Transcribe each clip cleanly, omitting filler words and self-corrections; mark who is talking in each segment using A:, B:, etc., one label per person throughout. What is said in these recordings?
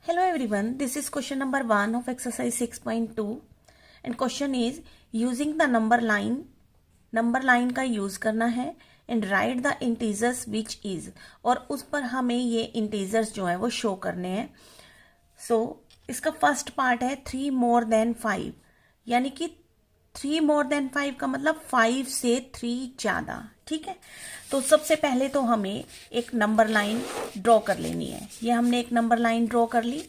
A: Hello everyone, this is question number 1 of exercise 6.2 and question is using the number line का use करना है and write the integers which is, और उस पर हमें ये integers जो है वो शो करने हैं। इसका फर्स्ट पार्ट है 3 more than 5, यानी कि 3 more than 5 का मतलब 5 से 3 ज्यादा। ठीक है, तो सबसे पहले तो हमें एक नंबर लाइन ड्रॉ कर लेनी है। ये हमने एक नंबर लाइन ड्रॉ कर ली।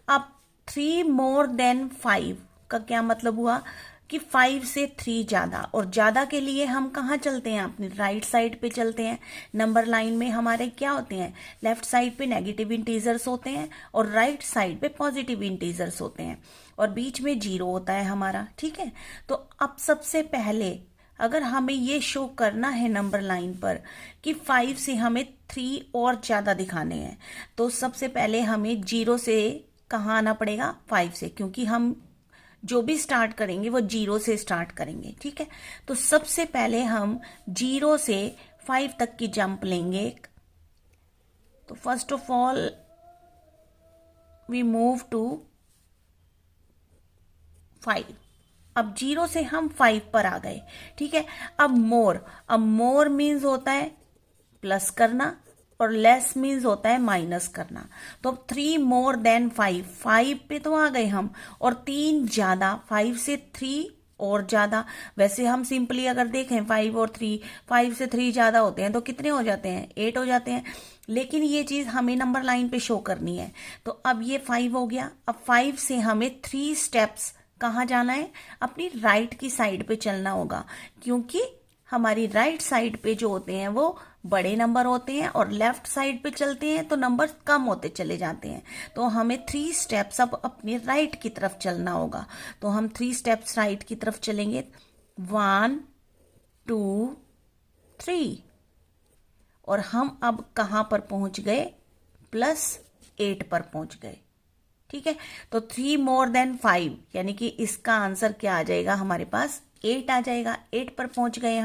A: अब 3 more than 5 का क्या मतलब हुआ कि 5 से 3 ज्यादा, और ज्यादा के लिए हम कहाँ चलते हैं, अपनी राइट साइड पे चलते हैं। नंबर लाइन में हमारे क्या होते हैं, लेफ्ट साइड पे नेगेटिव इंटीजर्स होते हैं और राइट साइड पे पॉजिटिव इंटीजर्स होते हैं, और बीच में 0 होता है हमारा। ठीक है, तो अब सबसे पहले अगर हमें ये शो करना है नंबर लाइन पर कि 5 से हमें 3 और ज्यादा दिखाने हैं, तो सबसे पहले हमें 0 से कहाँ आना पड़ेगा, 5 से, क्योंकि हम जो भी स्टार्ट करेंगे वो 0 से स्टार्ट करेंगे। ठीक है, तो सबसे पहले हम 0 से 5 तक की जंप लेंगे। तो first of all we move to 5। अब 0 से हम 5 पर आ गए। ठीक है, अब मोर मीन्स होता है प्लस करना और लेस मीन्स होता है माइनस करना। तो अब 3 more than 5 पे तो आ गए हम, और 3 ज्यादा, 5 से 3 और ज्यादा। वैसे हम सिंपली अगर देखें 5 और 3, 5 से 3 ज्यादा होते हैं तो कितने हो जाते हैं, 8 हो जाते हैं। लेकिन ये चीज हमें नंबर लाइन पे शो करनी है। तो अब ये 5 हो गया। अब 5 से हमें 3 स्टेप्स कहाँ जाना है, अपनी राइट की साइड पे चलना होगा, क्योंकि हमारी राइट साइड पे जो होते हैं वो बड़े नंबर होते हैं और लेफ्ट साइड पे चलते हैं तो नंबर कम होते चले जाते हैं। तो हमें 3 स्टेप्स अब अपने राइट की तरफ चलना होगा। तो हम 3 स्टेप्स राइट की तरफ चलेंगे, 1 2 3, और हम अब कहां पर पहुंच गए, +8 पर पहुंच गए। ठीक है, तो 3 more than 5 यानी कि इसका आंसर क्या आ जाएगा, हमारे पास 8 आ जाएगा। 8 पर पहुंच गए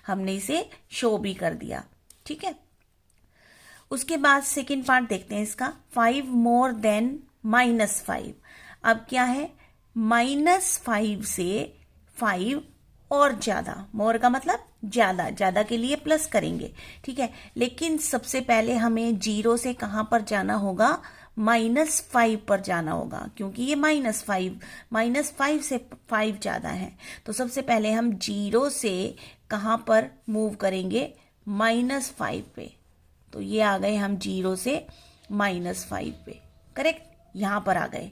A: हमने इसे शो भी कर दिया। ठीक है, उसके बाद सेकेंड पार्ट देखते हैं इसका, 5 more than -5। अब क्या है, -5 से 5 और ज्यादा, मोर का मतलब ज्यादा, ज्यादा के लिए प्लस करेंगे। ठीक है, लेकिन सबसे पहले हमें 0 से कहां पर जाना होगा, -5 पर जाना होगा, क्योंकि ये -5 से 5 ज्यादा है। तो सबसे पहले हम 0 से कहां पर मूव करेंगे, -5 पे। तो ये आ गए हम 0 से -5 पे, करेक्ट, यहां पर आ गए।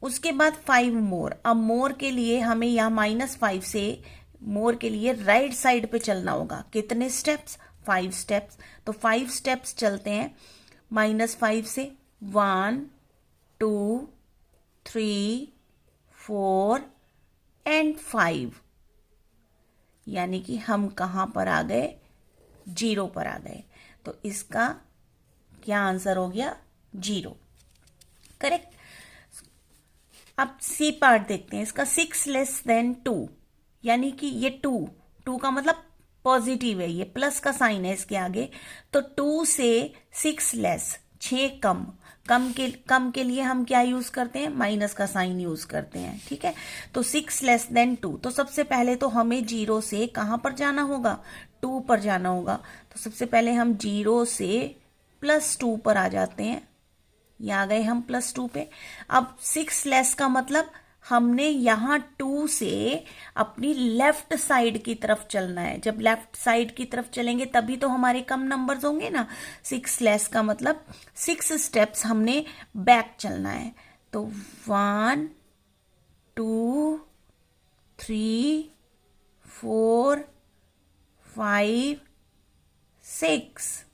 A: उसके बाद 5 मोर। अब मोर के लिए हमें यहाँ -5 से मोर के लिए राइट साइड पे चलना होगा। कितने स्टेप्स, 5 स्टेप्स। तो 5 स्टेप्स चलते हैं -5 से, 1 2 3 4 एंड 5, यानी कि हम कहां पर आ गए, 0 पर आ गए। तो इसका क्या आंसर हो गया, 0, करेक्ट। अब सी पार्ट देखते हैं इसका, 6 less than 2, यानी कि ये 2 का मतलब पॉजिटिव है, ये प्लस का साइन है इसके आगे। तो 2 से 6 लेस, 6 कम के लिए हम क्या यूज करते हैं, माइनस का साइन यूज करते हैं। ठीक है, तो 6 less than 2। तो सबसे पहले तो हमें 0 से कहां पर जाना होगा, 2 पर जाना होगा। तो सबसे पहले हम 0 से +2 पर आ जाते हैं। ये आ गए हम +2 पे। अब 6 लेस का मतलब हमने यहां 2 से अपनी लेफ्ट साइड की तरफ चलना है। जब लेफ्ट साइड की तरफ चलेंगे तभी तो हमारे कम नंबर्स होंगे ना। 6 लेस का मतलब 6 स्टेप्स हमने बैक चलना है। तो 1 2 3 4 5 6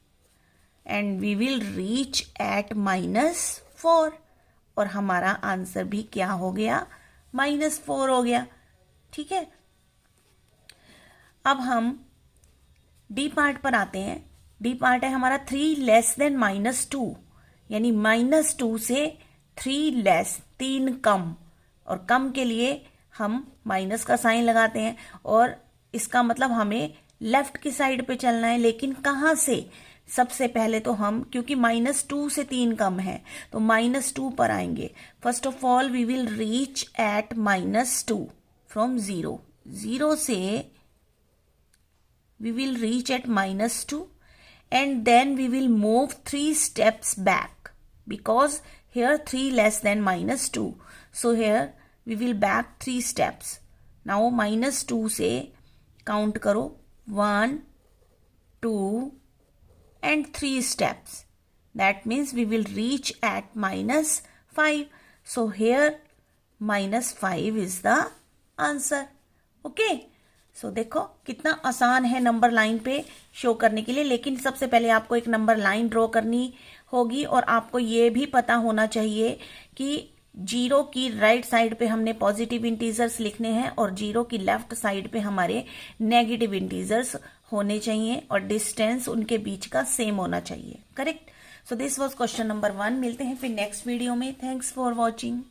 A: and we will reach at -4, और हमारा आंसर भी क्या हो गया, -4 हो गया। ठीक है, अब हम डी पार्ट पर आते हैं। डी पार्ट है हमारा 3 less than -2, यानी -2 से 3 लेस, 3 कम, और कम के लिए हम माइनस का साइन लगाते हैं, और इसका मतलब हमें लेफ्ट की साइड पे चलना है। लेकिन कहां से, सबसे पहले तो हम, क्योंकि -2 से 3 कम है, तो -2 पर आएंगे. First of all we will reach at -2 from 0. 0 से we will reach at -2 and then we will move 3 steps back because here 3 less than -2. So here we will back 3 steps. Now -2 से count करो 1, 2 and 3 steps. That means we will reach at -5. So here -5 is the answer. Okay. सो देखो कितना आसान है number line पे show करने के लिए. लेकिन सबसे पहले आपको एक नंबर लाइन ड्रॉ करनी होगी और आपको ये भी पता होना चाहिए कि 0 की राइट साइड पे हमने पॉजिटिव इंटीजर्स लिखने हैं और 0 की लेफ्ट साइड पे हमारे नेगेटिव इंटीजर्स होने चाहिए और डिस्टेंस उनके बीच का सेम होना चाहिए. Correct. So this was question number 1. मिलते हैं फिर नेक्स्ट वीडियो में. Thanks for watching.